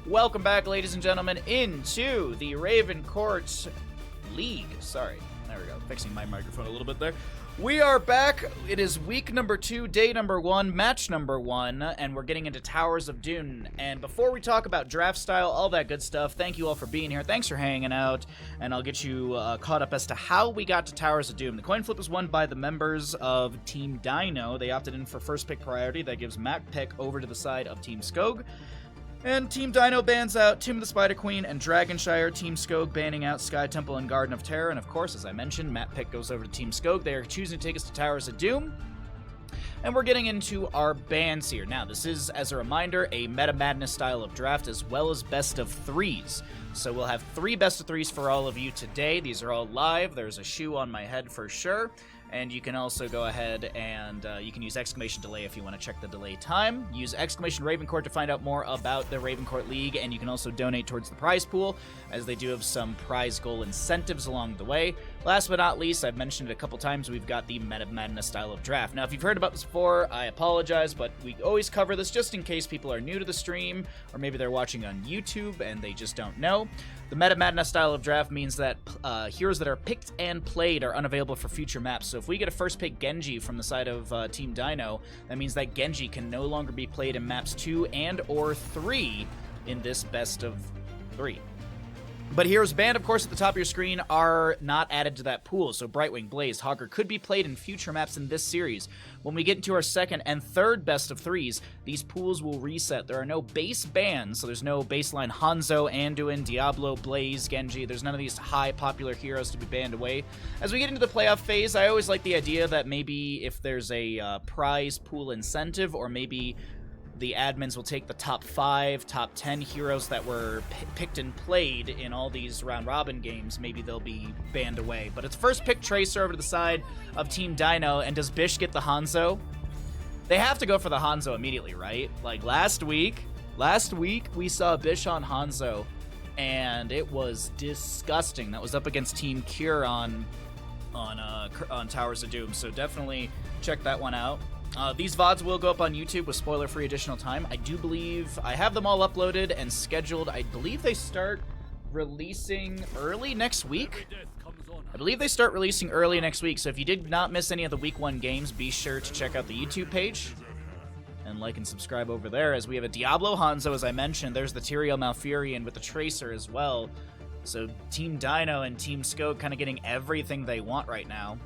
Welcome back, ladies and gentlemen, into the Raven Court League. Sorry, there we go. Fixing my microphone a little bit there. We are back. It is week number 2, day number 1, match number 1, and we're getting into Towers of Doom. And before we talk about draft style, all that good stuff, thank you all for being here. Thanks for hanging out, and I'll get you caught up as to how we got to Towers of Doom. The coin flip was won by the members of Team Dynouh. They opted in for first pick priority. That gives map pick over to the side of Team Skogh. And Team Dynouh bans out Tomb of the Spider Queen and Dragonshire. Team Skogh banning out Sky Temple and Garden of Terror. And of course, as I mentioned, map pick goes over to Team Skogh. They are choosing to take us to Towers of Doom. And we're getting into our bans here. Now, this is, as a reminder, a Meta Madness style of draft as well as best of 3s. So we'll have 3 best of 3s for all of you today. These are all live. There's a shoe on my head for sure. And you can also go ahead and you can use exclamation delay if you want to check the delay time. Use exclamation Raven Court to find out more about the Raven Court League, and you can also donate towards the prize pool, as they do have some prize goal incentives along the way. Last but not least, I've mentioned it a couple times, we've got the Meta Madness style of draft. Now, if you've heard about this before, I apologize, but we always cover this just in case people are new to the stream, or maybe they're watching on YouTube and they just don't know. The Meta Madness style of draft means that heroes that are picked and played are unavailable for future maps. So if we get a first pick Genji from the side of Team Dynouh, that means that Genji can no longer be played in maps 2 and or 3 in this best of 3. But heroes banned, of course, at the top of your screen are not added to that pool. So Brightwing, Blaze, Hogger could be played in future maps in this series. When we get into our second and third best of 3s, these pools will reset. There are no base bans, so there's no baseline Hanzo, Anduin, Diablo, Blaze, Genji. There's none of these high popular heroes to be banned away. As we get into the playoff phase, I always like the idea that maybe if there's a prize pool incentive, or maybe the admins will take the top 5, top 10 heroes that were picked and played in all these round-robin games. Maybe they'll be banned away. But it's first pick Tracer over to the side of Team Dynouh, and does Bish get the Hanzo? They have to go for the Hanzo immediately, right? Like last week we saw Bish on Hanzo, and it was disgusting. That was up against Team Cure on Towers of Doom, so definitely check that one out. These VODs will go up on YouTube with spoiler-free additional time. I do believe I have them all uploaded and scheduled. I believe they start releasing early next week. So if you did not miss any of the week 1 games, be sure to check out the YouTube page and like and subscribe over there, as we have a Diablo Hanzo, as I mentioned. There's the Tyrael Malfurion with the Tracer as well. So Team Dynouh and Team Skogh kind of getting everything they want right now.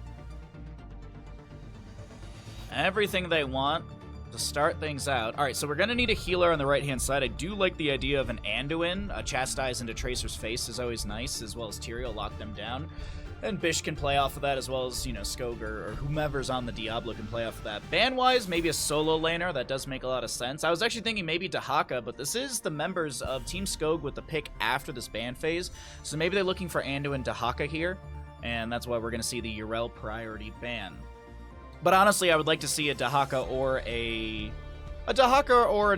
Everything they want to start things out. Alright, so we're going to need a healer on the right-hand side. I do like the idea of an Anduin. A Chastise into Tracer's face is always nice, as well as Tyrael, lock them down. And Bish can play off of that, as well as, you know, Skogh or whomever's on the Diablo can play off of that. Ban-wise, maybe a solo laner. That does make a lot of sense. I was actually thinking maybe Dahaka, but this is the members of Team Skogh with the pick after this ban phase. So maybe they're looking for Anduin Dahaka here, and that's why we're going to see the Yrel priority ban. But honestly, I would like to see a Dahaka or an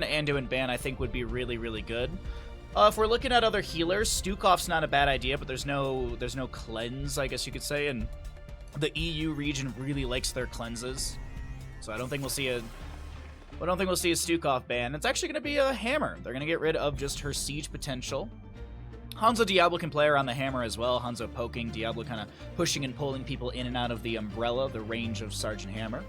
Anduin ban. I think would be really, really good. If we're looking at other healers, Stukov's not a bad idea, but there's no cleanse, I guess you could say, and the EU region really likes their cleanses, so I don't think we'll see a Stukov ban. It's actually going to be a Hammer. They're going to get rid of just her siege potential. Hanzo Diablo can play around the Hammer as well. Hanzo poking, Diablo kind of pushing and pulling people in and out of the umbrella, the range of Sergeant Hammer.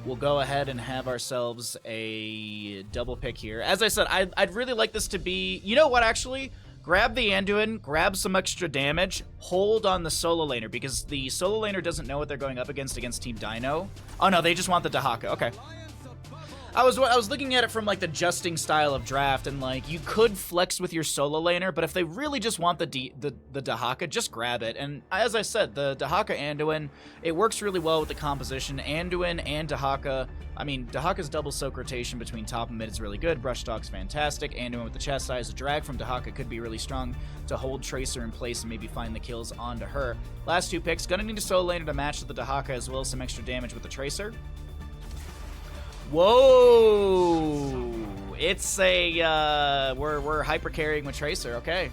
We'll go ahead and have ourselves a double pick here. As I said, I'd really like this to be... You know what, actually? Grab the Anduin, grab some extra damage, hold on the solo laner, because the solo laner doesn't know what they're going up against Team Dynouh. Oh no, they just want the Dahaka. Okay. I was looking at it from like the justing style of draft, and like you could flex with your solo laner, but if they really just want the Dahaka, just grab it. And as I said, the Dahaka Anduin, it works really well with the composition. Anduin and Dahaka, I mean, Dahaka's double soak rotation between top and mid is really good. Brush Dog's fantastic. Anduin with the Chastise, the drag from Dahaka could be really strong to hold Tracer in place and maybe find the kills onto her. Last 2 picks, gonna need a solo laner to match the Dahaka as well as some extra damage with the Tracer. Whoa! It's a, we're hyper carrying with Tracer, okay.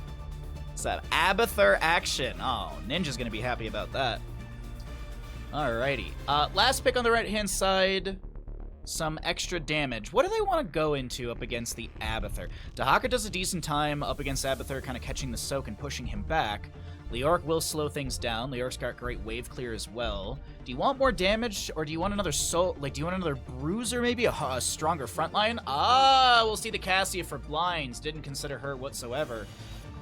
It's that Abathur action. Oh, Ninja's gonna be happy about that. Alrighty. Last pick on the right-hand side. some extra damage. What do they want to go into up against the Abathur? Dahaka does a decent time up against Abathur, kind of catching the soak and pushing him back. Leoric will slow things down. Leoric's got great wave clear as well. Do you want more damage, or do you want another soul? Like, do you want another bruiser, maybe a stronger frontline? Ah, we'll see the Cassia for blinds. Didn't consider her whatsoever.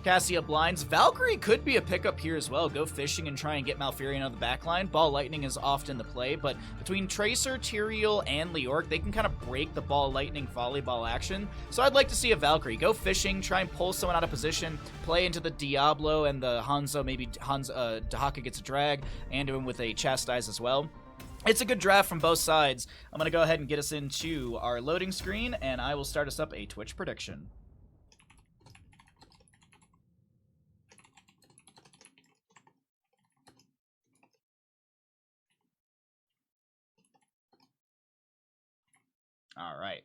Cassia blinds. Valkyrie could be a pickup here as well. Go fishing and try and get Malfurion on the backline. Ball Lightning is often the play, but between Tracer, Tyrael, and Leoric, they can kind of break the Ball Lightning volleyball action. So I'd like to see a Valkyrie. Go fishing, try and pull someone out of position, play into the Diablo and the Hanzo. Maybe Dahaka gets a drag, and him with a Chastise as well. It's a good draft from both sides. I'm going to go ahead and get us into our loading screen, and I will start us up a Twitch prediction. All right.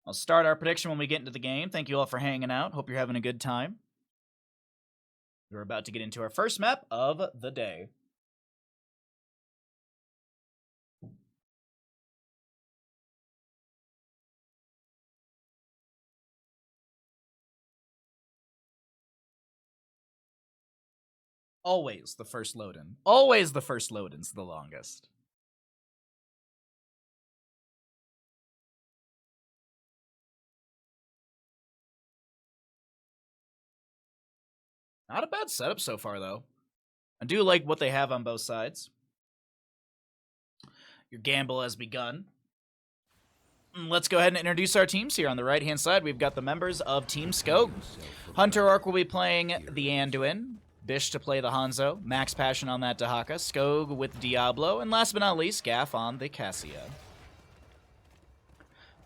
I'll start our prediction when we get into the game. Thank you all for hanging out. Hope you're having a good time. We're about to get into our first map of the day. Always the first load-in. Always the first load-in's the longest. Not a bad setup so far, though. I do like what they have on both sides. Your gamble has begun. Let's go ahead and introduce our teams here. On the right-hand side, we've got the members of Team Skogh. Hunter Orc will be playing the Anduin. Bish to play the Hanzo. Max Passion on that Dahaka. Skogh with Diablo. And last but not least, Gaff on the Cassia.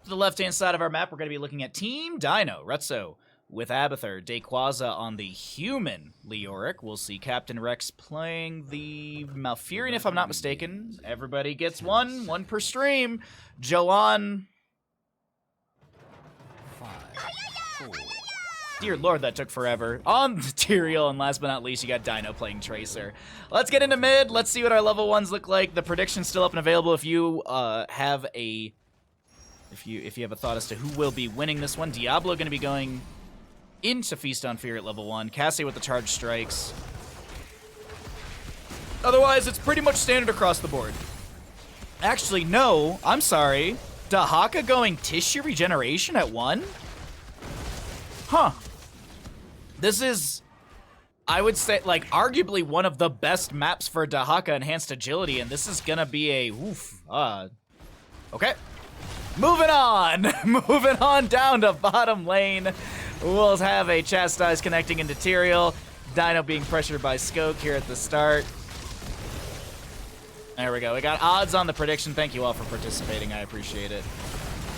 To the left-hand side of our map, we're going to be looking at Team Dynouh. Retso with Abathur. Dayquaza on the human Leoric. We'll see Captain Rex playing the Malfurion, if I'm not mistaken. Everybody gets one per stream. Joanne. 5, 4. Dear Lord, that took forever. On the Tyrael, and last but not least, you got Dynouh playing Tracer. Let's get into mid. Let's see what our level 1s look like. The prediction's still up and available if you have a... If you have a thought as to who will be winning this one. Diablo going to be going into Feast on Fear at level 1. Cassie with the charge strikes. Otherwise, it's pretty much standard across the board. Actually, no. I'm sorry. Dahaka going Tissue Regeneration at 1? Huh. This is, I would say, like, arguably one of the best maps for Dahaka Enhanced Agility, and this is gonna be a, oof, okay. Moving on! Moving on down to bottom lane. We'll have a Chastise connecting into Tyrael. Dynouh being pressured by Skogh here at the start. There we go. We got odds on the prediction. Thank you all for participating. I appreciate it.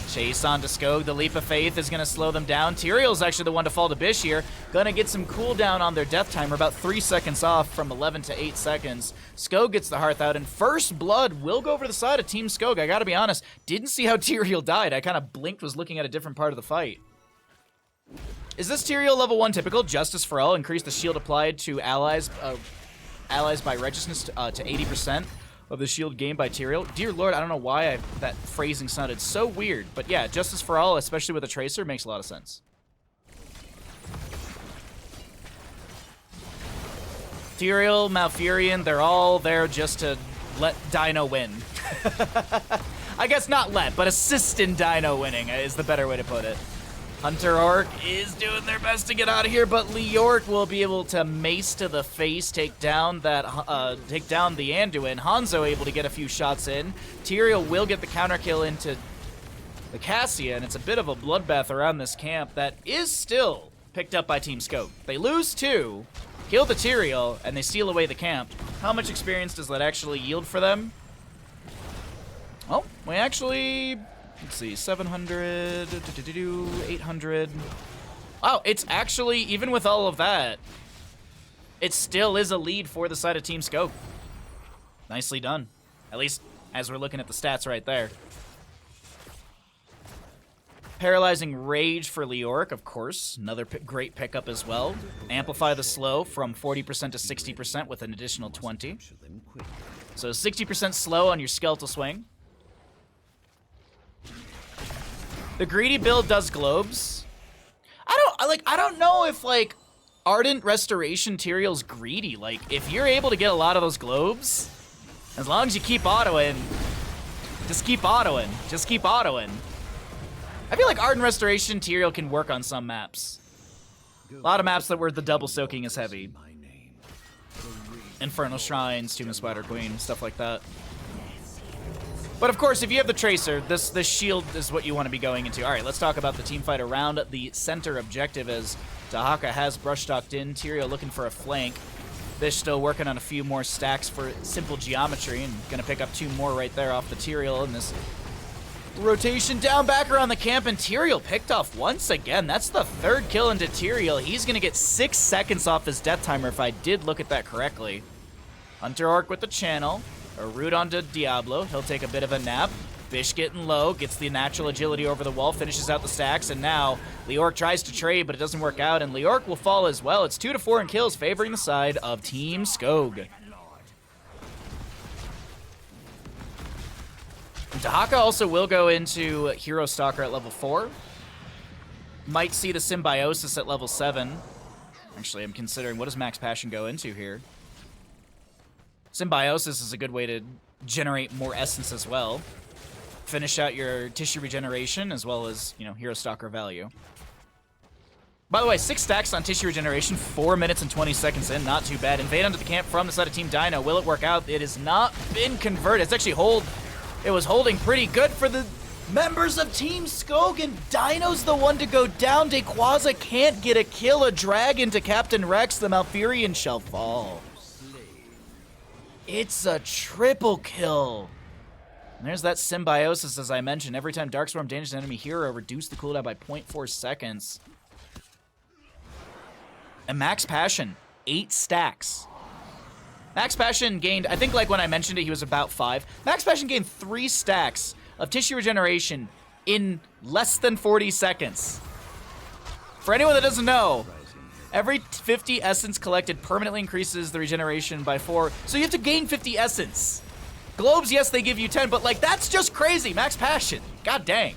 Chase onto Skogh. The Leap of Faith is going to slow them down. Tyrael's actually the one to fall to Bish here. Going to get some cooldown on their death timer, about 3 seconds off from 11 to 8 seconds. Skogh gets the Hearth out, and First Blood will go over to the side of Team Skogh. I got to be honest, didn't see how Tyrael died. I kind of blinked, was looking at a different part of the fight. Is this Tyrael level 1 typical? Justice for All, increase the shield applied to allies by righteousness to 80% of the shield gained by Tyrael. Dear Lord, I don't know why that phrasing sounded so weird, but yeah, Justice for All, especially with a Tracer, makes a lot of sense. Tyrael, Malfurion, they're all there just to let Dynouh win. I guess not let, but assist in Dynouh winning is the better way to put it. Hunter Orc is doing their best to get out of here, but Leoric will be able to mace to the face, take down the Anduin. Hanzo able to get a few shots in. Tyrael will get the counter kill into the Cassia, and it's a bit of a bloodbath around this camp that is still picked up by Team Skogh. They lose 2, kill the Tyrael, and they steal away the camp. How much experience does that actually yield for them? Oh, we actually... Let's see, 700, 800. Oh, it's actually, even with all of that, it still is a lead for the side of Team Skogh. Nicely done. At least as we're looking at the stats right there. Paralyzing Rage for Leoric, of course. Another great pickup as well. Amplify the slow from 40% to 60% with an additional 20. So 60% slow on your Skeletal Swing. The greedy build does globes. I don't know if, like, Ardent Restoration Tyrael's greedy. Like, if you're able to get a lot of those globes, as long as you keep autoing, just keep autoing. Just keep autoing. I feel like Ardent Restoration Tyrael can work on some maps. A lot of maps that where the double soaking is heavy. Infernal Shrines, Tomb of Spider Queen, stuff like that. But of course, if you have the Tracer, this shield is what you want to be going into. All right, let's talk about the team fight around the center objective as Dahaka has brush-stalked in. Tyrael looking for a flank. Bish still working on a few more stacks for simple geometry and going to pick up 2 more right there off the Tyrael in this rotation down back around the camp, and Tyrael picked off once again. That's the 3rd kill into Tyrael. He's going to get 6 seconds off his death timer if I did look at that correctly. Hunter Orc with the channel. A root onto Diablo. He'll take a bit of a nap. Bish getting low, gets the natural agility over the wall, finishes out the stacks, and now Leorc tries to trade, but it doesn't work out, and Leorc will fall as well. It's 2 to 4 in kills, favoring the side of Team Skogh. Dahaka also will go into Hero Stalker at level 4. Might see the Symbiosis at level 7. Actually, I'm considering what does Max Passion go into here. Symbiosis is a good way to generate more essence as well. Finish out your tissue regeneration as well as, you know, Hero Stalker value. By the way, 6 stacks on tissue regeneration, 4 minutes and 20 seconds in, not too bad. Invade onto the camp from the side of Team Dynouh. Will it work out? It has not been converted. It's actually it was holding pretty good for the members of Team Skogh, and Dynouh's the one to go down. Dayquaza can't get a kill. A drag into Captain Rex. The Malfurion shall fall. It's a triple kill. And there's that Symbiosis, as I mentioned. Every time Darkstorm damages an enemy hero, reduce the cooldown by 0.4 seconds. And Max Passion, 8 stacks. Max Passion gained, I think like when I mentioned it, he was about 5. Max Passion gained 3 stacks of tissue regeneration in less than 40 seconds. For anyone that doesn't know, every 50 essence collected permanently increases the regeneration by 4. So you have to gain 50 essence. Globes, yes, they give you 10, but like that's just crazy. Max Passion, god dang.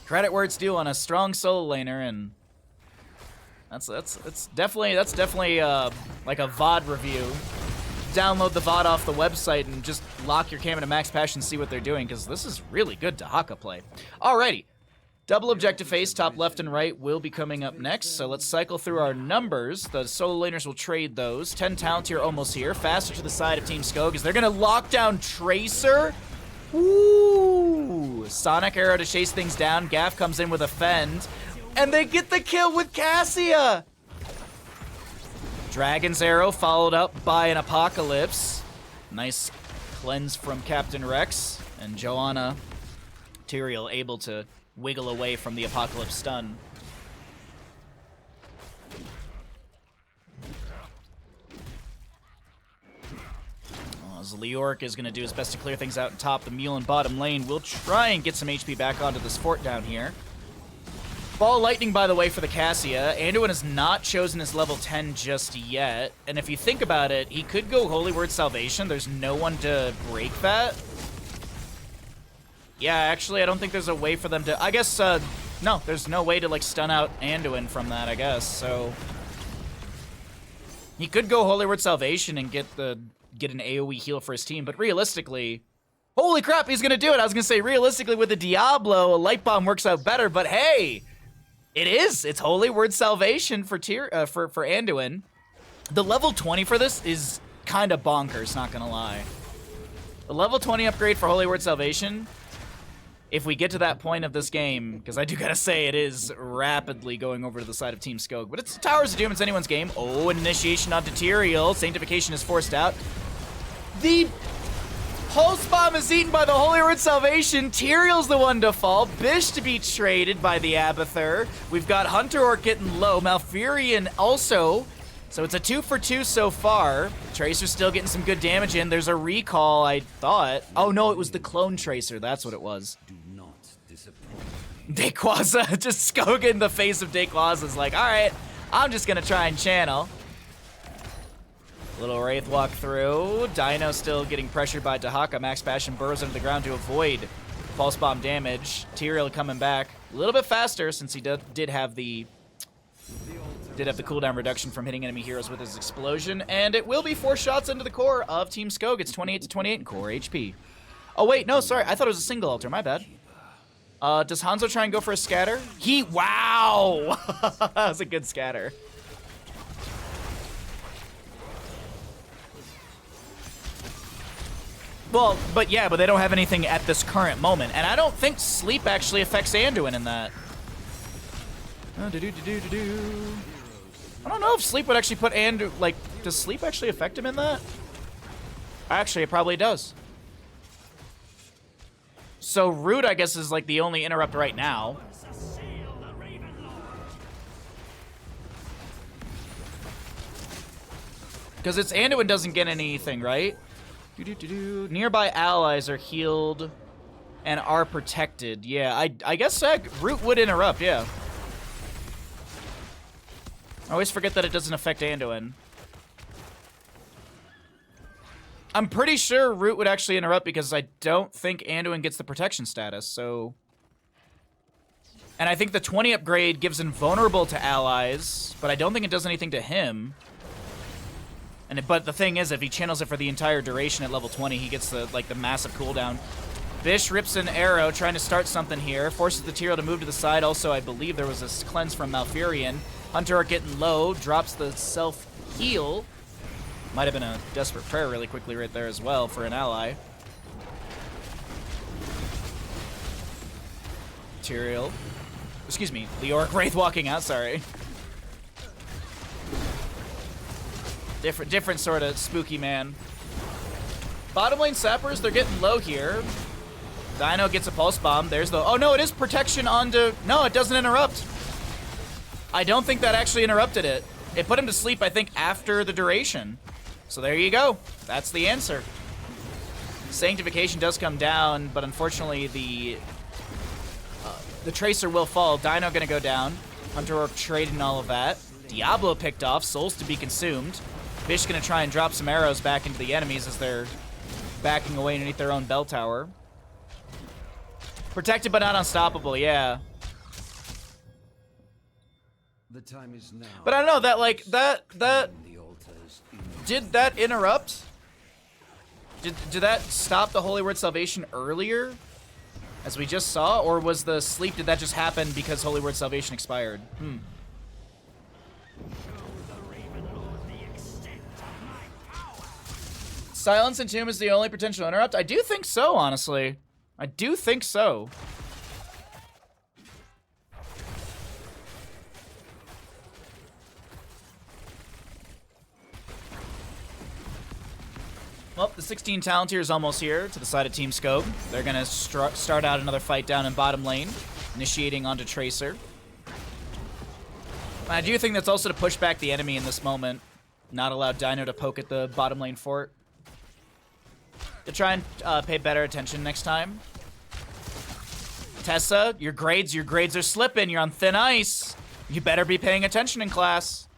Credit where it's due on a strong solo laner, and that's definitely like a VOD review. Download the VOD off the website and just lock your cam into Max Passion and see what they're doing, because this is really good Dahaka play. Alrighty. Double objective phase, top left and right, will be coming up next, so let's cycle through our numbers. The solo laners will trade those. 10 talent here, almost here. Faster to the side of Team Skogh, as they're going to lock down Tracer. Ooh! Sonic Arrow to chase things down. Gaff comes in with a Fend, and they get the kill with Cassia! Dragon's Arrow followed up by an Apocalypse. Nice cleanse from Captain Rex, and Joanna Tyrael able to wiggle away from the Apocalypse stun. As Leorc is going to do his best to clear things out and top, the Mule in bottom lane will try and get some HP back onto this fort down here. Ball Lightning, by the way, for the Cassia. Anduin has not chosen his level 10 just yet, and if you think about it, he could go Holy Word Salvation. There's no one to break that. Yeah, actually, I don't think there's a way for them to... I guess, no, there's no way to, like, stun out Anduin from that, I guess, so... He could go Holy Word Salvation and get an AoE heal for his team, but realistically... Holy crap, he's gonna do it! I was gonna say, realistically, with the Diablo, a Light Bomb works out better, but hey! It's Holy Word Salvation for Anduin. The level 20 for this is kind of bonkers, not gonna lie. The level 20 upgrade for Holy Word Salvation... If we get to that point of this game, because I do gotta say it is rapidly going over to the side of Team Skogh, but it's Towers of Doom, it's anyone's game. Oh, an initiation onto Tyrael. Sanctification is forced out. The Pulse Bomb is eaten by the Holy Word Salvation. Tyrael's the one to fall. Bish to be traded by the Abathur. We've got Hunter Orc getting low. Malfurion also. So it's a 2 for 2 so far. Tracer's still getting some good damage in. There's a recall, I thought. Oh no, it was the clone Tracer. That's what it was. Do not disappoint. Dayquaza, just Skogh in the face of Dayquaza is like, alright, I'm just gonna try and channel. Little Wraith walk through. Dynouh still getting pressured by Dahaka. Max Passion burrows into the ground to avoid Pulse bomb damage. Tyrael coming back a little bit faster since he did have the cooldown reduction from hitting enemy heroes with his explosion, and it will be 4 shots into the core of Team Skogh. It's 28 to 28 in core HP. Oh wait, no, sorry, I thought it was a single altar. My bad. Does Hanzo try and go for a scatter? Wow! That was a good scatter. Well, but they don't have anything at this current moment, and I don't think sleep actually affects Anduin in that. I don't know if sleep would actually put Anduin, does sleep actually affect him in that? Actually, it probably does. So Root, I guess, is the only interrupt right now. Because it's Anduin doesn't get anything, right? Nearby allies are healed and are protected. Yeah, I guess Root would interrupt, yeah. I always forget that it doesn't affect Anduin. I'm pretty sure Root would actually interrupt because I don't think Anduin gets the protection status, so... And I think the 20 upgrade gives invulnerable to allies, but I don't think it does anything to him. But the thing is, if he channels it for the entire duration at level 20, he gets the massive cooldown. Bish rips an arrow, trying to start something here. Forces the Tyrael to move to the side. Also, I believe there was a cleanse from Malfurion. Hunter are getting low, drops the self-heal. Might have been a desperate prayer really quickly right there as well for an ally. Tyrael. Excuse me, Leoric Wraith walking out, sorry. Different sort of spooky man. Bottom lane sappers, they're getting low here. Dynouh gets a pulse bomb. There's the... Oh, no, it is protection onto... No, it doesn't interrupt. I don't think that actually interrupted it. It put him to sleep, I think, after the duration. So there you go. That's the answer. Sanctification does come down, but unfortunately the Tracer will fall. Dynouh gonna go down. Hunter Orc trading all of that. Diablo picked off. Souls to be consumed. Bish gonna try and drop some arrows back into the enemies as they're backing away underneath their own bell tower. Protected but not unstoppable, yeah. The time is now. But I don't know, did that interrupt? Did that stop the Holy Word Salvation earlier, as we just saw? Or was the sleep, did that just happen because Holy Word Salvation expired? Silence and Tomb is the only potential interrupt? I do think so, honestly. I do think so. Well, the 16 talent tier is almost here to the side of Team Skogh. They're going to start out another fight down in bottom lane, initiating onto Tracer. I do think that's also to push back the enemy in this moment. Not allow Dynouh to poke at the bottom lane fort. To try and pay better attention next time. Tessa, your grades are slipping. You're on thin ice. You better be paying attention in class.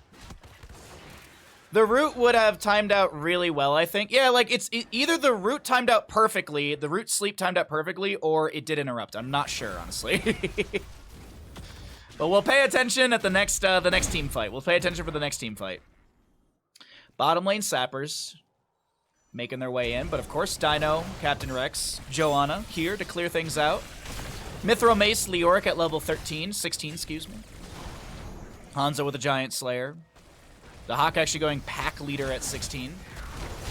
The Root would have timed out really well, I think. Yeah, it's either the Root timed out perfectly, the Root sleep timed out perfectly, or it did interrupt. I'm not sure, honestly. But we'll pay attention at the next team fight. We'll pay attention for the next team fight. Bottom lane sappers making their way in, but of course Dynouh, Captain Rex, Joanna here to clear things out. Mithril Mace, Leoric at level 16, excuse me. Hanzo with a Giant Slayer. The Hawk actually going pack leader at 16.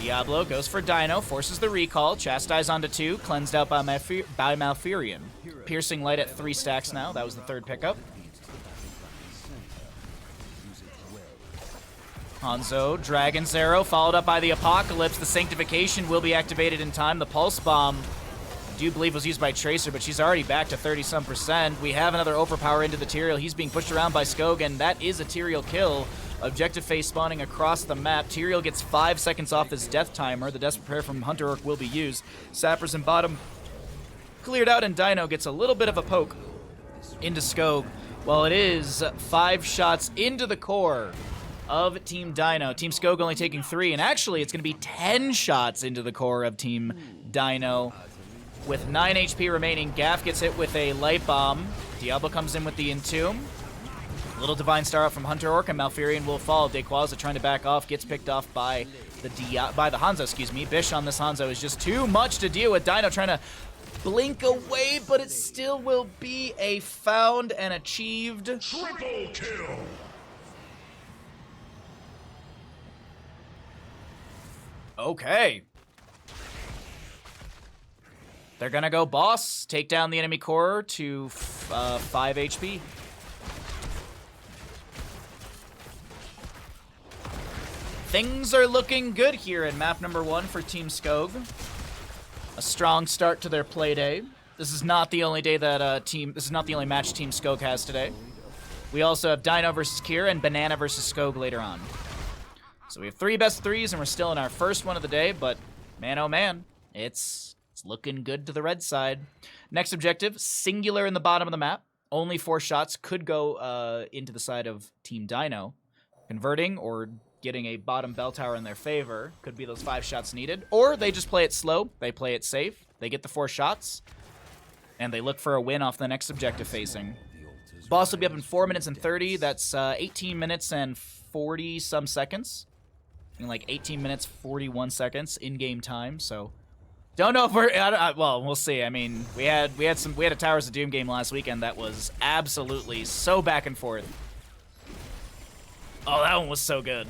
Diablo goes for Dynouh, forces the recall, chastise onto 2, cleansed out by Malfurion. Piercing Light at 3 stacks now, that was the third pickup. Hanzo, Dragon's Arrow, followed up by the Apocalypse. The Sanctification will be activated in time. The Pulse Bomb, I do believe, was used by Tracer, but she's already back to 30-some%. We have another overpower into the Tyrael. He's being pushed around by Skogh, and that is a Tyrael kill. Objective phase spawning across the map. Tyrael gets 5 seconds off his death timer. The Desperate Prayer from Hunter Orc will be used. Sappers in bottom cleared out, and Dynouh gets a little bit of a poke into Skogh. Well, it is 5 shots into the core of Team Dynouh. Team Skogh only taking 3, and actually it's going to be 10 shots into the core of Team Dynouh. With 9 HP remaining, Gaff gets hit with a Light Bomb. Diablo comes in with the Entomb. Little Divine Star out from Hunter Orc, and Malfurion will fall. Dequaza trying to back off, gets picked off by the Hanzo, excuse me. Bish on this Hanzo is just too much to deal with. Dynouh trying to blink away, but it still will be a found and achieved. Triple kill. Okay. They're gonna go boss, take down the enemy core to 5 HP. Things are looking good here in map number 1 for Team Skogh. A strong start to their play day. This is not the only day that this is not the only match Team Skogh has today. We also have Dynouh versus Kira and Banana versus Skogh later on. So we have 3 best 3s, and we're still in our first one of the day, but man, oh man, it's looking good to the red side. Next objective, singular in the bottom of the map. Only 4 shots could go into the side of Team Dynouh. Converting or getting a bottom bell tower in their favor could be those 5 shots needed. Or they just play it slow, they play it safe, they get the 4 shots, and they look for a win off the next objective facing. Boss will be up in 4 minutes and 30. That's 18 minutes and 40 some seconds. In like 18 minutes 41 seconds in-game time. So don't know if we're well, we'll see. I mean, we had a Towers of Doom game last weekend that was absolutely so back and forth. Oh, that one was so good.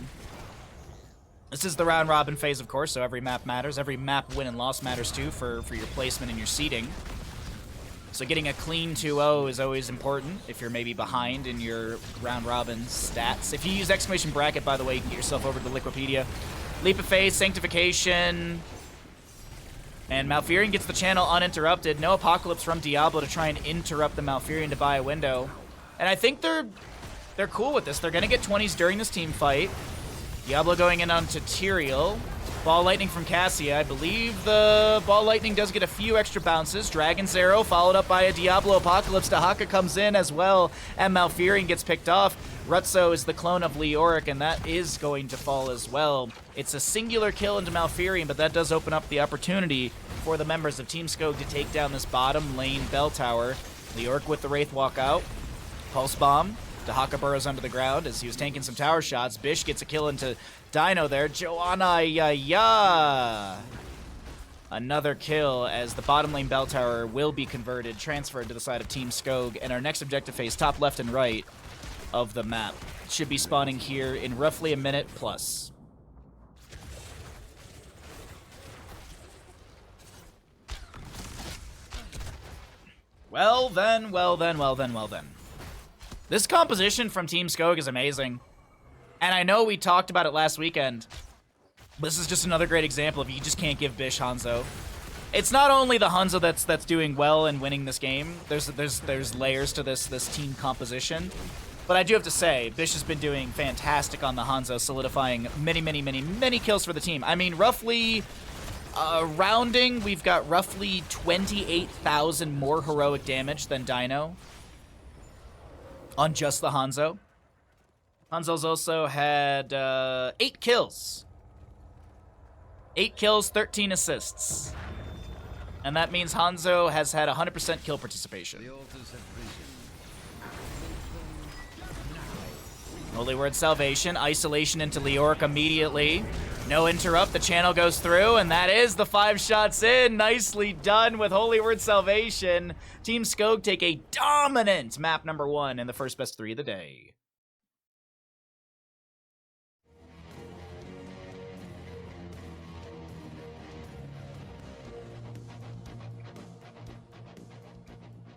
This is the round robin phase, of course, so every map matters. Every map win and loss matters too for your placement and your seeding. So getting a clean 2-0 is always important if you're maybe behind in your round robin stats. If you use exclamation bracket, by the way, you can get yourself over to Liquipedia. Leap of Faith, Sanctification, and Malfurion gets the channel uninterrupted. No Apocalypse from Diablo to try and interrupt the Malfurion to buy a window. And I think they're cool with this. They're going to get 20s during this team fight. Diablo going in onto Tyrael. Ball Lightning from Cassia. I believe the Ball Lightning does get a few extra bounces. Dragon's Arrow followed up by a Diablo Apocalypse. Dahaka comes in as well, and Malfurion gets picked off. Rutzo is the clone of Leoric, and that is going to fall as well. It's a singular kill into Malfurion, but that does open up the opportunity for the members of Team Skogh to take down this bottom lane bell tower. Leoric with the Wraith walk out. Pulse Bomb. Dahaka burrows under the ground as he was tanking some tower shots. Bish gets a kill into Dynouh there. Joanna, ya. Another kill as the bottom lane bell tower will be converted, transferred to the side of Team Skogh, and our next objective phase, top left and right of the map, should be spawning here in roughly a minute plus. Well then. This composition from Team Skogh is amazing. And I know we talked about it last weekend. This is just another great example of you just can't give Bish Hanzo. It's not only the Hanzo that's doing well and winning this game. There's layers to this team composition. But I do have to say, Bish has been doing fantastic on the Hanzo, solidifying many kills for the team. I mean, roughly rounding, we've got roughly 28,000 more heroic damage than Dynouh on just the Hanzo. Hanzo's also had 8 kills. 8 kills, 13 assists. And that means Hanzo has had 100% kill participation. Holy Word Salvation, isolation into Leoric immediately. No interrupt, the channel goes through, and that is the 5 shots in. Nicely done with Holy Word Salvation. Team Skogh take a dominant map number 1 in the first best 3 of the day.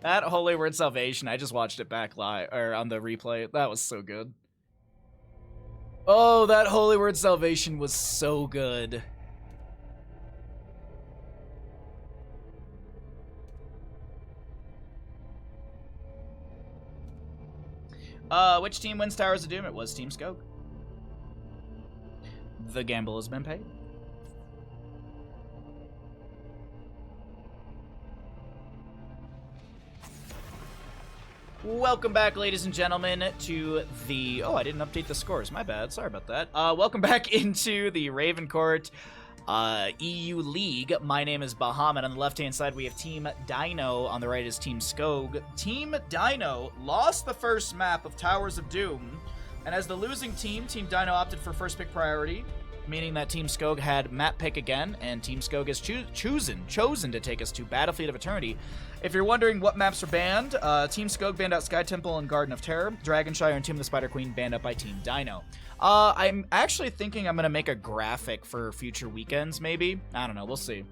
That Holy Word Salvation, I just watched it back live, or on the replay. That was so good. Oh, that Holy Word Salvation was so good. Which team wins Towers of Doom? It was Team Skogh. The gamble has been paid. Welcome back, ladies and gentlemen, to the... Oh, I didn't update the scores. My bad. Sorry about that. Welcome back into the Raven Court. EU League. My name is Bahamut. On the left-hand side, we have Team Dynouh. On the right is Team Skogh. Team Dynouh lost the first map of Towers of Doom, and as the losing team, Team Dynouh opted for first pick priority, meaning that Team Skogh had map pick again, and Team Skogh has chosen to take us to Battlefield of Eternity. If you're wondering what maps are banned, Team Skogh banned out Sky Temple and Garden of Terror. Dragonshire and Tomb of the Spider Queen banned out by Team Dynouh. I'm actually thinking I'm going to make a graphic for future weekends, maybe. I don't know, we'll see.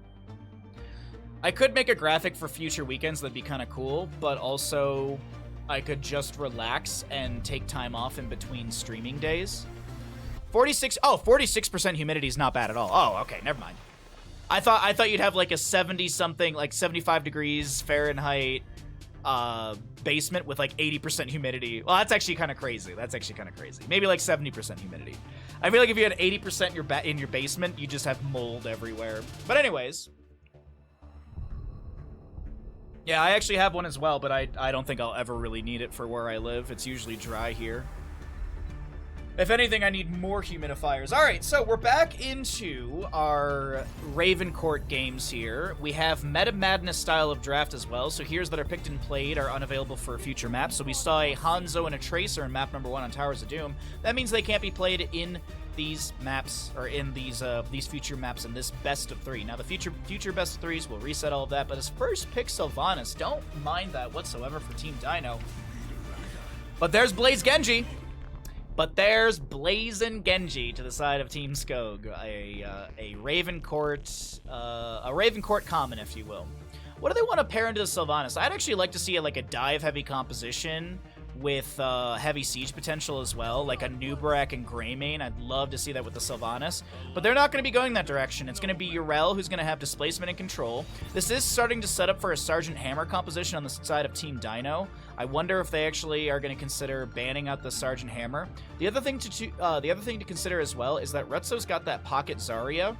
I could make a graphic for future weekends, that'd be kind of cool, but also I could just relax and take time off in between streaming days. 46% humidity is not bad at all. Oh, okay, never mind. I thought you'd have like a 70 something, like 75 degrees Fahrenheit basement with like 80% humidity. Well, that's actually kind of crazy. Maybe like 70% humidity. I feel like if you had 80% in your basement, you just have mold everywhere. But anyways, yeah, I actually have one as well, but I don't think I'll ever really need it for where I live. It's usually dry here. If anything, I need more humidifiers. All right, so we're back into our Raven Court games here. We have Meta Madness style of draft as well, so heroes that are picked and played are unavailable for future maps. So we saw a Hanzo and a Tracer in map number 1 on Towers of Doom. That means they can't be played in these maps, or in these future maps in this best of 3. Now, the future best of 3s will reset all of that, but as first pick Sylvanas, don't mind that whatsoever for Team Dynouh. But there's Blaze Genji. But there's Blazin' Genji to the side of Team Skogh, a Raven Court common, if you will. What do they want to pair into the Sylvanas? I'd actually like to see like a dive-heavy composition with heavy siege potential as well, like a Nubarak and Greymane. I'd love to see that with the Sylvanas, but they're not going to be going that direction. It's going to be Yrel who's going to have displacement and control. This is starting to set up for a Sergeant Hammer composition on the side of Team Dynouh. I wonder if they actually are going to consider banning out the Sergeant Hammer. The other thing to consider as well is that Retzo's got that pocket Zarya.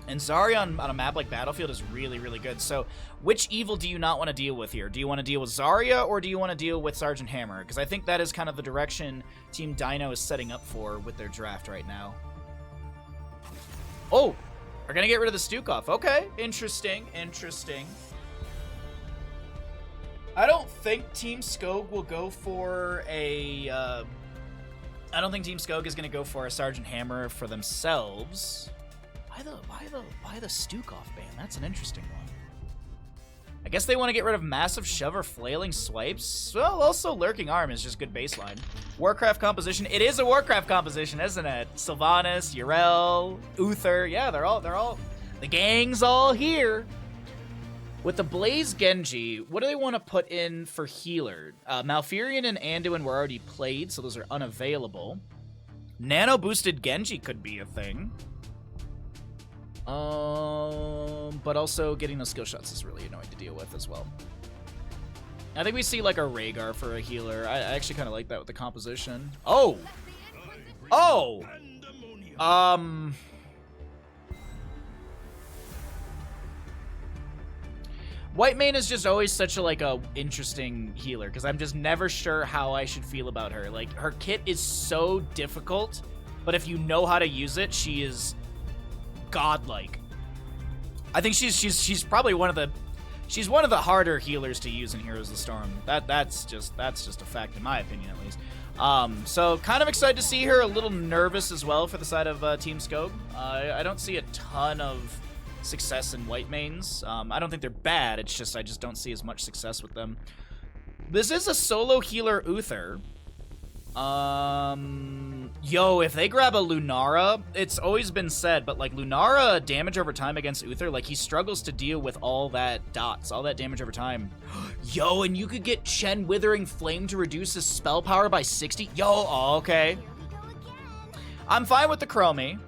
And Zarya on a map like Battlefield is really, really good. So which evil do you not want to deal with here? Do you want to deal with Zarya or do you want to deal with Sergeant Hammer? Because I think that is kind of the direction Team Dynouh is setting up for with their draft right now. Oh, we're going to get rid of the Skogh. Okay, interesting. I don't think Team Skogh will go for a... I don't think Team Skogh is going to go for a Sergeant Hammer for themselves. Why the Skogh ban? That's an interesting one. I guess they want to get rid of Massive Shove or Flailing Swipes. Well, also Lurking Arm is just good baseline. Warcraft composition. It is a Warcraft composition, isn't it? Sylvanas, Yrel, Uther. Yeah, they're all... The gang's all here. With the Blaze Genji, what do they want to put in for healer? Malfurion and Anduin were already played, so those are unavailable. Nano boosted Genji could be a thing. But also getting those skill shots is really annoying to deal with as well. I think we see like a Rhaegar for a healer. I actually kind of like that with the composition. Oh! Whitemane is just always such a interesting healer because I'm just never sure how I should feel about her. Like, her kit is so difficult, but if you know how to use it, she is godlike. I think she's probably one of the harder healers to use in Heroes of the Storm. That's just a fact in my opinion, at least. So kind of excited to see her. A little nervous as well for the side of Team Skogh. I don't see a ton of success in Whitemanes. I don't think they're bad. It's just I just don't see as much success with them. This is a solo healer Uther. Yo, if they grab a Lunara, it's always been said, but like Lunara damage over time against Uther, like he struggles to deal with all that dots, all that damage over time. Yo, and you could get Chen Withering Flame to reduce his spell power by 60. Yo, oh, okay. I'm fine with the Chromie.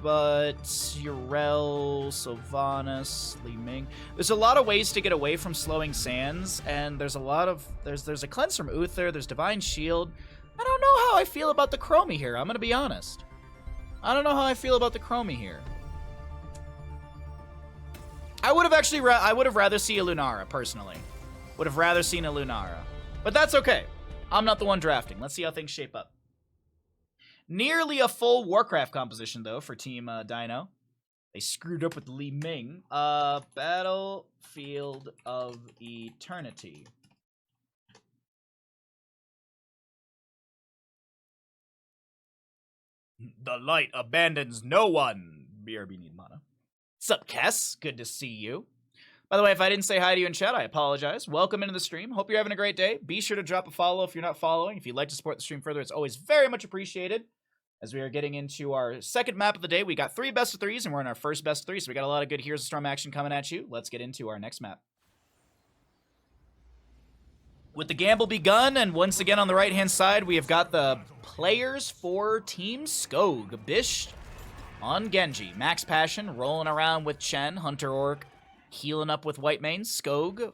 But Yrel, Sylvanas, Li Ming. There's a lot of ways to get away from Slowing Sands, and there's a cleanse from Uther, there's Divine Shield. I don't know how I feel about the Chromie here, I'm gonna be honest. I don't know how I feel about the Chromie here. I would have rather seen a Lunara, personally. Would have rather seen a Lunara. But that's okay. I'm not the one drafting. Let's see how things shape up. Nearly a full Warcraft composition, though, for Team Dynouh. They screwed up with Li Ming. Battlefield of Eternity. The light abandons no one. BRB need mana. Sup, Kess? Good to see you. By the way, if I didn't say hi to you in chat, I apologize. Welcome into the stream. Hope you're having a great day. Be sure to drop a follow if you're not following. If you'd like to support the stream further, it's always very much appreciated. As we are getting into our second map of the day, we got 3 best of 3s, and we're in our first best of 3, so we got a lot of good Heroes of Storm action coming at you. Let's get into our next map. With the gamble begun, and once again on the right-hand side, we have got the players for Team Skogh. Bish on Genji. Max Passion rolling around with Chen. Hunter Orc healing up with Whitemane. Skogh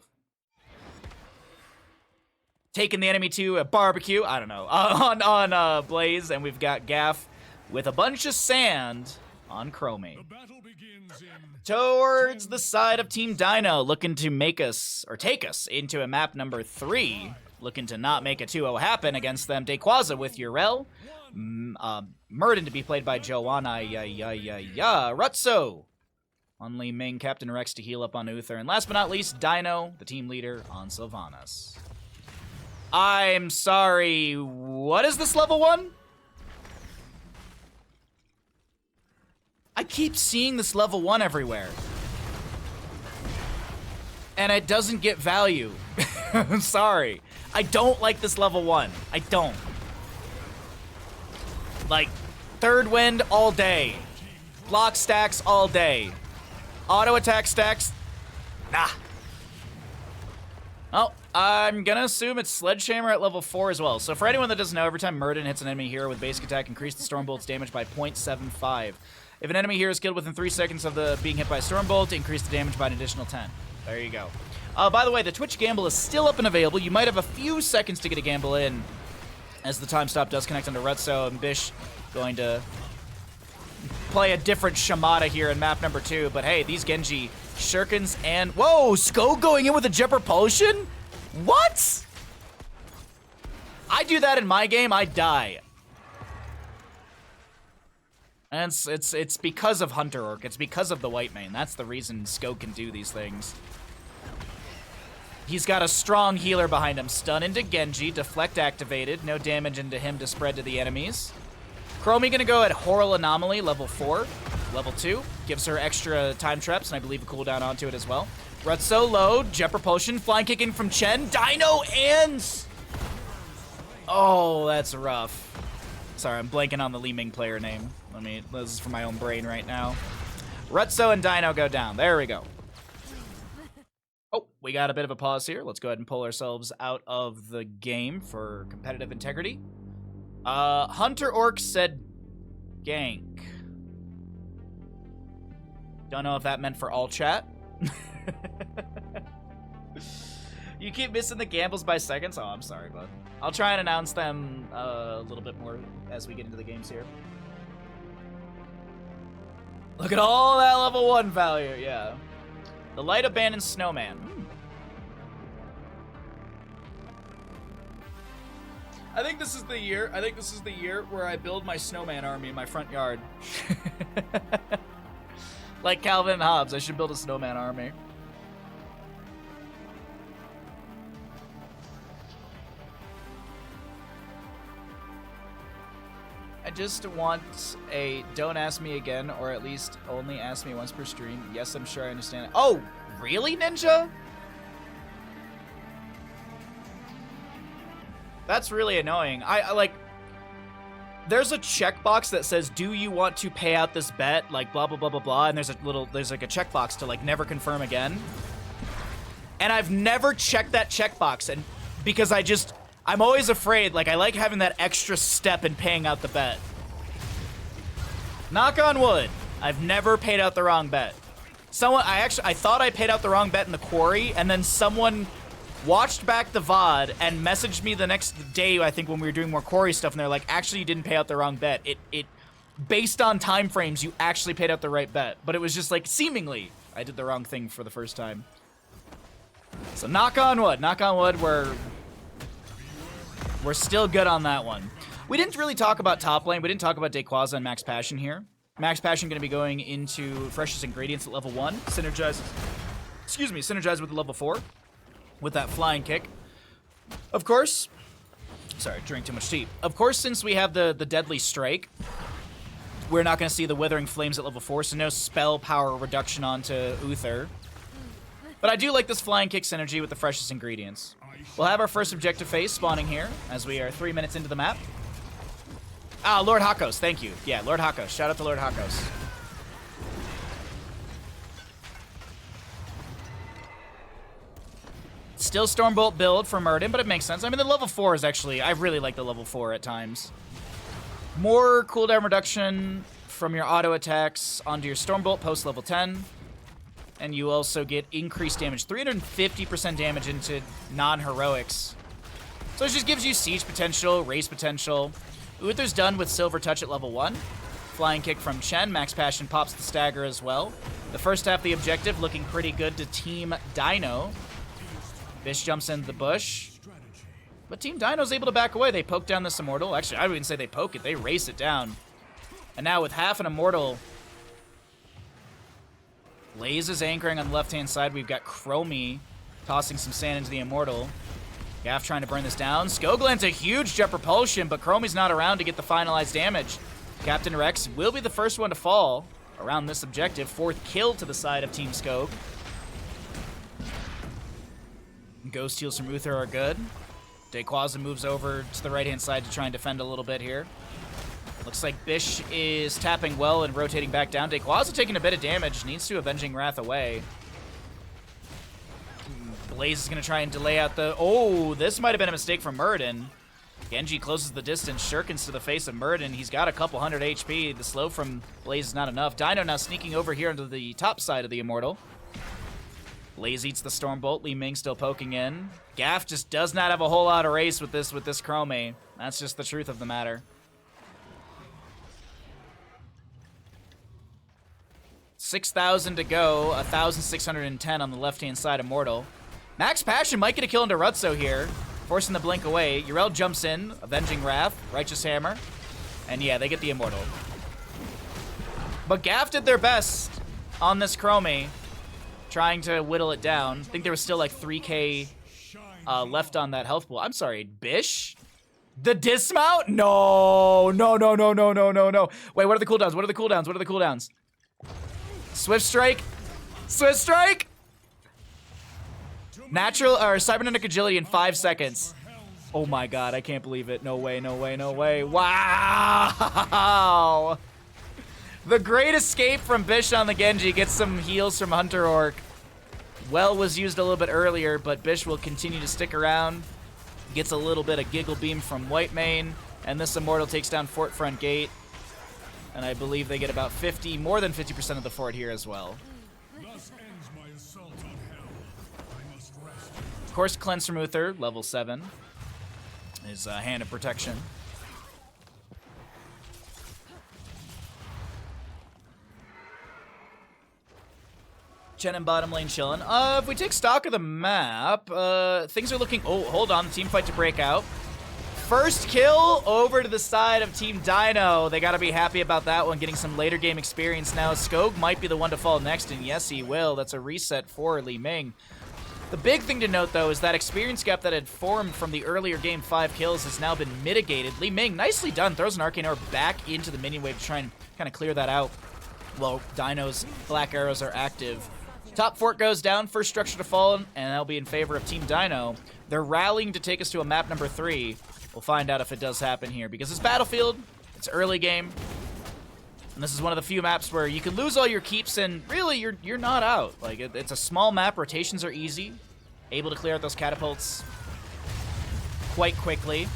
taking the enemy to a barbecue. I don't know. On Blaze, and we've got Gaff with a bunch of sand on Chromie. Towards the side of Team Dynouh, looking to make us, or take us, into a map number 3. Looking to not make a 2-0 happen against them. Dequaza with Urel. Murden to be played by Joanna. Rutso on Li Ming. Captain Rex to heal up on Uther. And last but not least, Dynouh, the team leader, on Sylvanas. I'm sorry, what is this level 1? I keep seeing this level 1 everywhere. And it doesn't get value. I'm sorry. I don't like this level 1. I don't. Like, third wind all day. Block stacks all day. Auto attack stacks, nah. Oh, I'm gonna assume it's Sledgehammer at level 4 as well. So for anyone that doesn't know, every time Murden hits an enemy hero with basic attack, increase the Stormbolt's damage by 0.75. If an enemy hero is killed within 3 seconds of being hit by a Stormbolt, increase the damage by an additional 10. There you go. By the way, the Twitch gamble is still up and available. You might have a few seconds to get a gamble in, as the time stop does connect onto Rutso, and Bish going to play a different Shamata here in map number 2. But hey, these Genji shurikens and... Whoa! Skogh going in with a Jepper Potion? What? I do that in my game, I die. And it's because of Hunter Orc. It's because of the Whitemane. That's the reason Skogh can do these things. He's got a strong healer behind him. Stun into Genji. Deflect activated. No damage into him to spread to the enemies. Chromie gonna go at Horror Anomaly, level 4. Level 2. Gives her extra time traps, and I believe a cooldown onto it as well. Rutso low. Jepper Potion. Flying kick in from Chen. Dynouh and... Oh, that's rough. Sorry, I'm blanking on the Li Ming player name. This is for my own brain right now. Rutso and Dynouh go down. There we go. Oh, we got a bit of a pause here. Let's go ahead and pull ourselves out of the game for competitive integrity. Hunter Orc said gank. Don't know if that meant for all chat. You keep missing the gambles by seconds? Oh, I'm sorry, bud. I'll try and announce them a little bit more as we get into the games here. Look at all that level 1 value, yeah. The Light Abandoned Snowman. I think this is the year. I think this is the year where I build my snowman army in my front yard. Like Calvin and Hobbes, I should build a snowman army. I just want a don't ask me again, or at least only ask me once per stream. Yes, I'm sure I understand it. Oh, really, Ninja? That's really annoying. I like, there's a checkbox that says, do you want to pay out this bet? Like blah, blah, blah, blah, blah. And there's like a checkbox to like never confirm again. And I've never checked that checkbox, and because I'm always afraid, like I like having that extra step in paying out the bet. Knock on wood, I've never paid out the wrong bet. I thought I paid out the wrong bet in the quarry, and then someone watched back the VOD and messaged me the next day, I think when we were doing more quarry stuff, and they're like, actually you didn't pay out the wrong bet. It based on time frames, you actually paid out the right bet. But it was just like, seemingly, I did the wrong thing for the first time. So knock on wood, we're still good on that one. We didn't really talk about top lane. We didn't talk about Dayquaza and Max Passion here. Max Passion going to be going into Freshest Ingredients at level 1. Synergize with the level 4 with that flying kick. Of course, sorry, drink too much tea. Of course, since we have the Deadly Strike, we're not going to see the Withering Flames at level 4, so no spell power reduction onto Uther. But I do like this flying kick synergy with the Freshest Ingredients. We'll have our first objective phase spawning here as we are 3 minutes into the map. Ah, Lord Hakos, thank you. Yeah, Lord Hakos. Shout out to Lord Hakos. Still Stormbolt build for Murden, but it makes sense. I mean, the level 4 is actually... I really like the level 4 at times. More cooldown reduction from your auto attacks onto your Stormbolt post level 10. And you also get increased damage. 350% damage into non-heroics. So it just gives you siege potential, race potential. Uther's done with Silver Touch at level 1. Flying kick from Chen. Max Passion pops the stagger as well. The first half of the objective looking pretty good to Team Dynouh. Bish jumps into the bush. But Team Dynouh's able to back away. They poke down this Immortal. Actually, I wouldn't say they poke it. They race it down. And now with half an Immortal, Blaze is anchoring on the left-hand side. We've got Chromie tossing some sand into the Immortal. Gaff trying to burn this down. Skogh lands a huge jet propulsion, but Chromie's not around to get the finalized damage. Captain Rex will be the first one to fall around this objective. 4th kill to the side of Team Skogh. Ghost heals from Uther are good. Dayquaza moves over to the right-hand side to try and defend a little bit here. Looks like Bish is tapping well and rotating back down. Dayquaza taking a bit of damage. Needs to Avenging Wrath away. Blaze is going to try and delay out the... Oh, this might have been a mistake from Muradin. Genji closes the distance, shurikens to the face of Muradin. He's got a couple hundred HP. The slow from Blaze is not enough. Dynouh now sneaking over here into the top side of the Immortal. Blaze eats the Stormbolt. Li Ming still poking in. Gaff just does not have a whole lot of race with this Chromie. That's just the truth of the matter. 6,000 to go. 1,610 on the left-hand side Immortal. Max Passion might get a kill into Rutzo here, forcing the blink away. Yrel jumps in, Avenging Wrath, Righteous Hammer, and yeah, they get the Immortal. But Gaff did their best on this Chromie, trying to whittle it down. I think there was still like 3k left on that health pool. I'm sorry, Bish? The dismount? No. Wait, what are the cooldowns? Swift Strike? Natural, or Cybernetic Agility in 5 seconds. Oh my god, I can't believe it. No way. Wow! The great escape from Bish on the Genji gets some heals from Hunter Orc. Well was used a little bit earlier, but Bish will continue to stick around. Gets a little bit of Giggle Beam from Whitemane, and this Immortal takes down Fort Front Gate. And I believe they get about more than 50% of the fort here as well. Of course, Cleanse from Uther, level 7. His Hand of Protection. Chen in bottom lane chilling. If we take stock of the map, things are looking... Oh, hold on. The team fight to break out. First kill over to the side of Team Dynouh. They got to be happy about that one, getting some later game experience now. Skogh might be the one to fall next, and yes, he will. That's a reset for Li Ming. The big thing to note, though, is that experience gap that had formed from the earlier game 5 kills has now been mitigated. Li Ming, nicely done, throws an Arcane Orb back into the minion wave to try and kind of clear that out. Well, Dynouh's Black Arrows are active. Top fort goes down, first structure to fall, and that'll be in favor of Team Dynouh. They're rallying to take us to a map number 3. We'll find out if it does happen here, because it's Battlefield, it's early game, and this is one of the few maps where you can lose all your keeps and really you're not out. Like, it's a small map, rotations are easy, able to clear out those catapults quite quickly.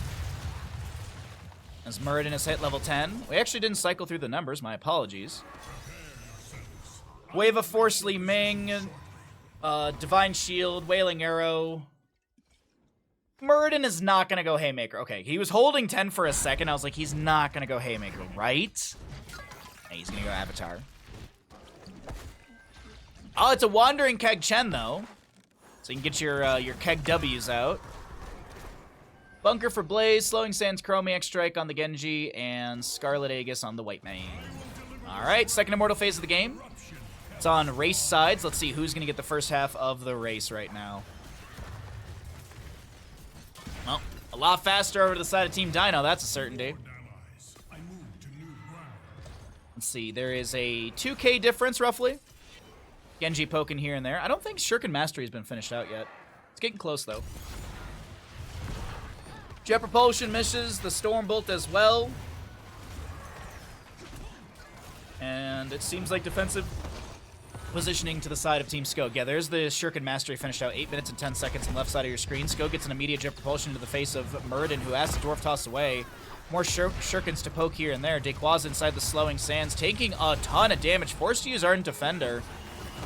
As Muradin has hit level 10. We actually didn't cycle through the numbers, my apologies. Wave of Force Li Ming, Divine Shield, Wailing Arrow. Muradin is not going to go Haymaker. Okay, he was holding 10 for a second. I was like, he's not going to go Haymaker, right? Hey, he's going to go Avatar. Oh, it's a Wandering Keg Chen, though. So you can get your Keg W's out. Bunker for Blaze, Slowing Sands, Chromiac Strike on the Genji, and Scarlet Aegis on the White Mane. Alright, second Immortal phase of the game. It's on race sides. Let's see who's going to get the first half of the race right now. Well, a lot faster over to the side of Team Dynouh, that's a certainty. Let's see, there is a 2k difference, roughly. Genji poking here and there. I don't think Shuriken Mastery has been finished out yet. It's getting close, though. Jet Propulsion misses the Stormbolt as well. And it seems like defensive positioning to the side of Team Skogh. Yeah, there's the Shuriken Mastery finished out 8 minutes and 10 seconds on the left side of your screen. Skogh gets an immediate Jet Propulsion into the face of Muradin, who has the Dwarf Toss away. More Shurikens to poke here and there. Dayquoise inside the Slowing Sands, taking a ton of damage. Forced to use Ardent Defender.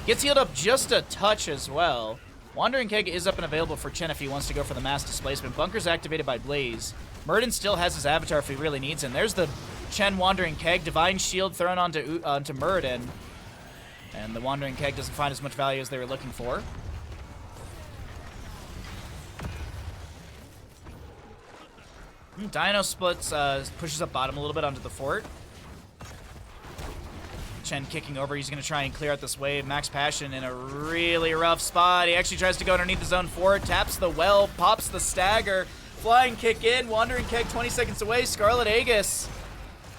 Gets healed up just a touch as well. Wandering Keg is up and available for Chen if he wants to go for the mass displacement. Bunker's activated by Blaze. Muradin still has his avatar if he really needs him. There's the Chen Wandering Keg. Divine Shield thrown onto Muradin. And the Wandering Keg doesn't find as much value as they were looking for. Dynouh splits, pushes up bottom a little bit onto the fort. Chen kicking over. He's going to try and clear out this wave. Max Passion in a really rough spot. He actually tries to go underneath his own fort. Taps the well. Pops the stagger. Flying kick in. Wandering Keg 20 seconds away. Scarlet Aegis.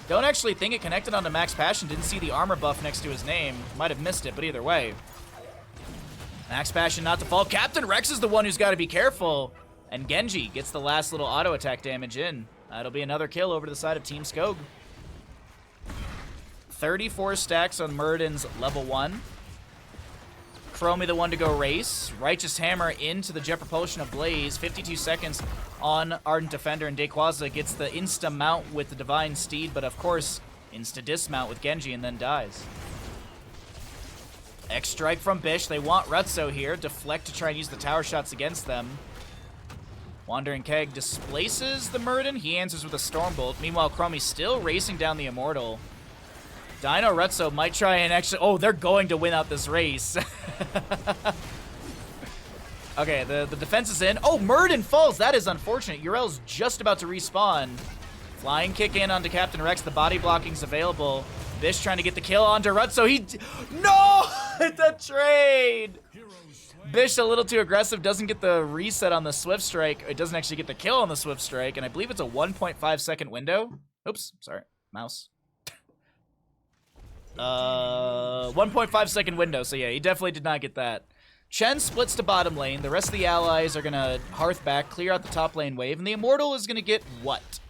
Don't actually think it connected onto Max Passion. Didn't see the armor buff next to his name. Might have missed it, but either way. Max Passion not to fall. Captain Rex is the one who's got to be careful. And Genji gets the last little auto attack damage in. That'll be another kill over to the side of Team Skogh. 34 stacks on Muradin's level 1. Chromie the one to go race. Righteous Hammer into the Jet Propulsion of Blaze. 52 seconds on Ardent Defender, and Dayquoise gets the insta-mount with the Divine Steed, but of course, insta-dismount with Genji and then dies. X-Strike from Bish. They want Rutso here. Deflect to try and use the tower shots against them. Wandering Keg displaces the Muradin. He answers with a Stormbolt. Meanwhile, Chromie still racing down the Immortal. Dynouh Rutso might try and actually... Oh, they're going to win out this race. Okay, the defense is in. Oh, Muradin falls. That is unfortunate. Urel's just about to respawn. Flying kick in onto Captain Rex. The body blocking's available. Bish trying to get the kill onto Rutso. No! The trade! Bish a little too aggressive. Doesn't get the reset on the Swift Strike. It doesn't actually get the kill on the Swift Strike. And I believe it's a 1.5 second window. Oops, sorry. Mouse. 1.5 second window, so yeah, he definitely did not get that. Chen splits to bottom lane. The rest of the allies are gonna hearth back, clear out the top lane wave, and the Immortal is gonna get what?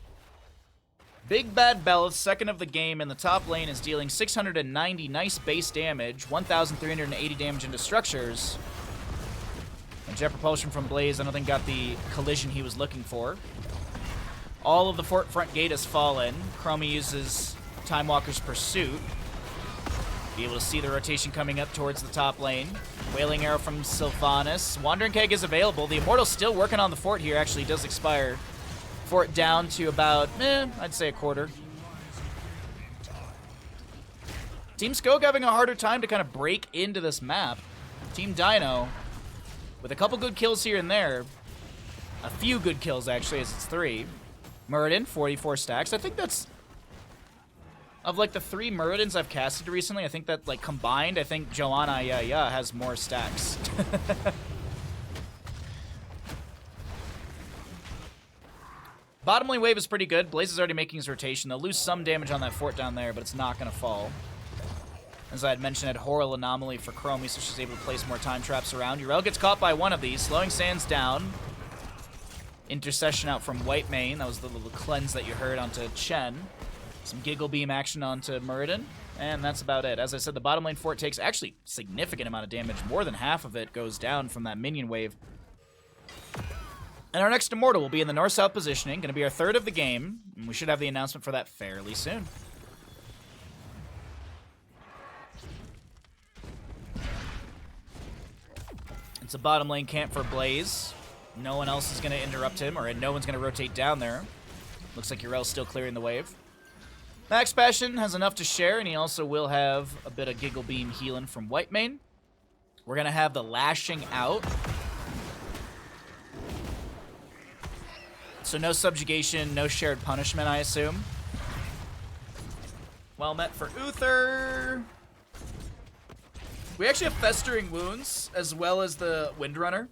Big Bad Belith, second of the game in the top lane, is dealing 690 nice base damage, 1,380 damage into structures. And Jet Propulsion from Blaze, I don't think got the collision he was looking for. All of the fort front gate has fallen. Chromie uses Time Walker's Pursuit. Be able to see the rotation coming up towards the top lane. Wailing Arrow from Sylvanas. Wandering Keg is available. The Immortal's still working on the fort here. Actually does expire. Fort down to about, I'd say a quarter. Team Skogh having a harder time to kind of break into this map. Team Dynouh, with a couple good kills here and there. A few good kills, actually, as it's 3. Muradin, 44 stacks. I think that's... Of, like, the 3 Muradins I've casted recently, I think that, like, combined, I think Joanna has more stacks. Bottom lane wave is pretty good. Blaze is already making his rotation. They'll lose some damage on that fort down there, but it's not going to fall. As I had mentioned, I had Horror Anomaly for Chromie, so she's able to place more time traps around. Urel gets caught by one of these. Slowing Sands down. Intercession out from White Mane. That was the little cleanse that you heard onto Chen. Some Giggle Beam action onto Muradin, and that's about it. As I said, the bottom lane fort takes actually significant amount of damage. More than half of it goes down from that minion wave. And our next Immortal will be in the north-south positioning. Going to be our 3rd of the game, and we should have the announcement for that fairly soon. It's a bottom lane camp for Blaze. No one else is going to interrupt him, or no one's going to rotate down there. Looks like Urel's still clearing the wave. Max Passion has enough to share, and he also will have a bit of Giggle Beam healing from White Mane. We're going to have the Lashing out. So no subjugation, no shared punishment, I assume. Well met for Uther. We actually have Festering Wounds, as well as the Windrunner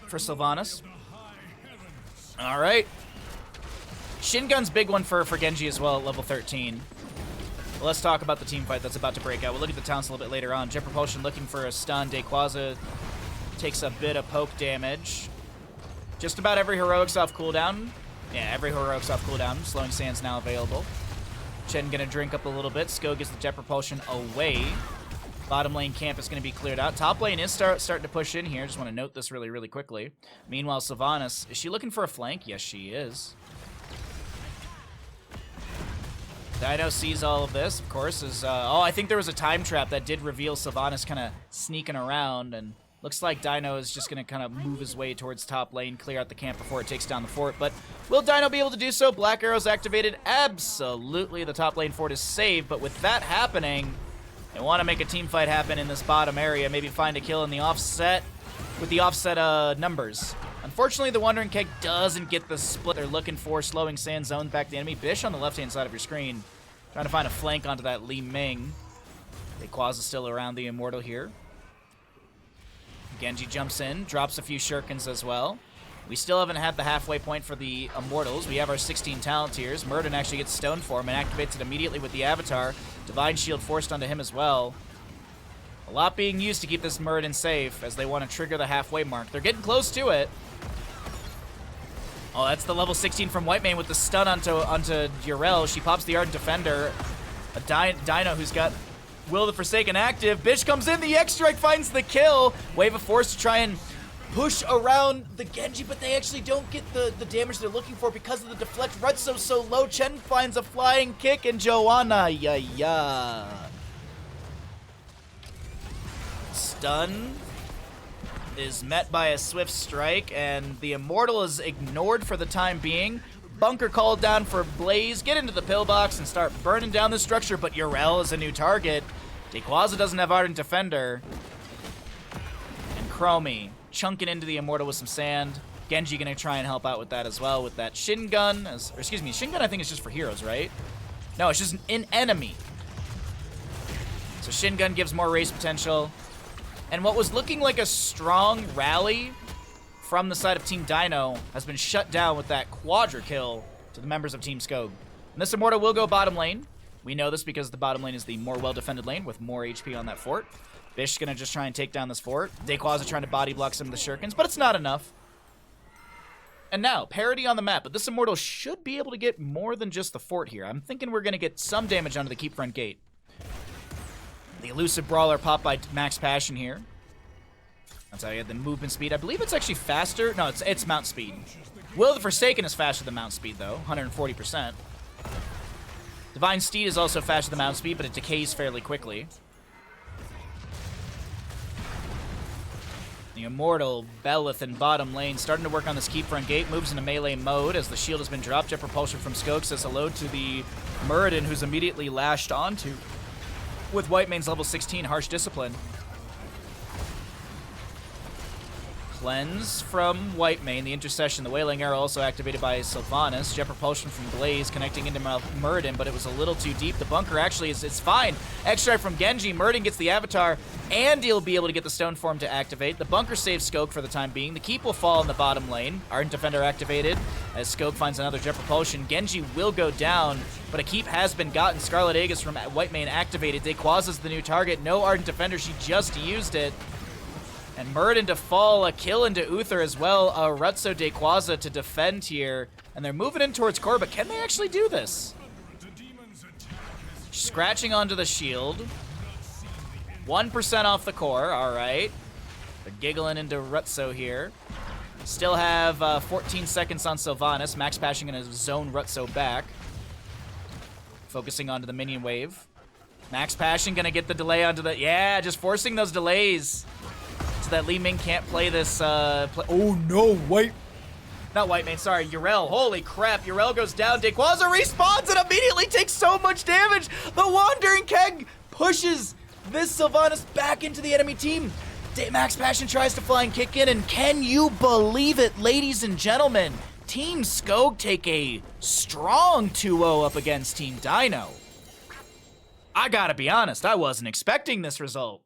for Sylvanas. Alright. Shin Gun's big one for Genji as well at level 13. Well, let's talk about the team fight that's about to break out. We'll look at the talents a little bit later on. Jet Propulsion looking for a stun. Dayquaza takes a bit of poke damage. Just about every heroic's off cooldown. Yeah, every heroic's off cooldown. Slowing Sand's now available. Chen gonna drink up a little bit. Skogh gets the Jet Propulsion away. Bottom lane camp is going to be cleared out. Top lane is starting to push in here. Just want to note this really, really quickly. Meanwhile, Sylvanas, is she looking for a flank? Yes, she is. Dynouh sees all of this, of course. Oh, I think there was a time trap that did reveal Sylvanas kind of sneaking around. And looks like Dynouh is just going to kind of move his way towards top lane, clear out the camp before it takes down the fort. But will Dynouh be able to do so? Black Arrow's activated. Absolutely, the top lane fort is saved. But with that happening... They want to make a team fight happen in this bottom area. Maybe find a kill in the offset with the offset numbers. Unfortunately, the Wandering Keg doesn't get the split they're looking for. Slowing Sand zone back the enemy. Bish on the left-hand side of your screen. Trying to find a flank onto that Li Ming. Dayquaza is still around the Immortal here. Genji jumps in. Drops a few shurikens as well. We still haven't had the halfway point for the Immortals. We have our 16 talent tiers. Murden actually gets Stone Form and activates it immediately with the Avatar. Divine Shield forced onto him as well. A lot being used to keep this Murden safe as they want to trigger the halfway mark. They're getting close to it. Oh, that's the level 16 from Whitemane with the stun onto Yrel. She pops the Ardent Defender. A Dynouh who's got Will the Forsaken active. Bish comes in. The X-Strike finds the kill. Wave of Force to try and push around the Genji, but they actually don't get the damage they're looking for because of the deflect. Rutzo's so low. Chen finds a flying kick, and Joanna, Stun is met by a swift strike, and the Immortal is ignored for the time being. Bunker called down for Blaze. Get into the pillbox and start burning down the structure, but Yrel is a new target. Dayquaza doesn't have Ardent Defender. And Chromie chunking into the Immortal with some sand. Genji gonna try and help out with that as well with that Shin Gun. Shin Gun I think is just for heroes, right? No, it's just an enemy. So Shin Gun gives more race potential. And what was looking like a strong rally from the side of Team Dynouh has been shut down with that quadra kill to the members of Team Skogh. And this Immortal will go bottom lane. We know this because the bottom lane is the more well-defended lane with more HP on that fort. Bish gonna just try and take down this fort. Dayquaza trying to body block some of the shurikens, but it's not enough. And now, parity on the map, but this Immortal should be able to get more than just the fort here. I'm thinking we're gonna get some damage onto the keep front gate. The elusive brawler popped by Max Passion here. That's how you get the movement speed. I believe it's actually faster. No, it's mount speed. Will the Forsaken is faster than mount speed, though. 140%. Divine Steed is also faster than mount speed, but it decays fairly quickly. The Immortal, Belith in bottom lane, starting to work on this keep front gate, moves into melee mode as the shield has been dropped. Jet Propulsion from Skogh says hello to the Muradin, who's immediately lashed onto with Whitemane's level 16 Harsh Discipline. Cleanse from Whitemane, the Intercession, the Wailing Arrow also activated by Sylvanas. Jet Propulsion from Blaze connecting into Muradin, but it was a little too deep. The bunker actually it's fine. X-Strike from Genji. Muradin gets the Avatar, and he'll be able to get the Stone Form to activate. The bunker saves Skogh for the time being. The keep will fall in the bottom lane. Ardent Defender activated as Skogh finds another Jet Propulsion. Genji will go down, but a keep has been gotten. Scarlet Aegis from Whitemane activated. Dayquaza's the new target. No Ardent Defender. She just used it. And Muradin to fall, a kill into Uther as well. Rutzo Dayquaza to defend here. And they're moving in towards core, but can they actually do this? Scratching onto the shield. 1% off the core, all right. They're giggling into Rutzo here. Still have 14 seconds on Sylvanas. Max Passion gonna zone Rutzo back. Focusing onto the minion wave. Max Passion gonna get the delay onto the... Yeah, just forcing those delays. That Li Ming can't play this, oh no, not Whitemane, sorry, Yrel. Holy crap, Yrel goes down. Dayquaza respawns and immediately takes so much damage. The Wandering Keg pushes this Sylvanas back into the enemy team. Max Passion tries to fly and kick in, and can you believe it, ladies and gentlemen? Team Skogh take a strong 2-0 up against Team Dynouh. I gotta be honest, I wasn't expecting this result.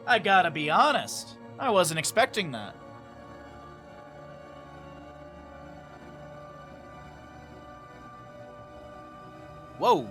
I gotta be honest, I wasn't expecting that. Whoa.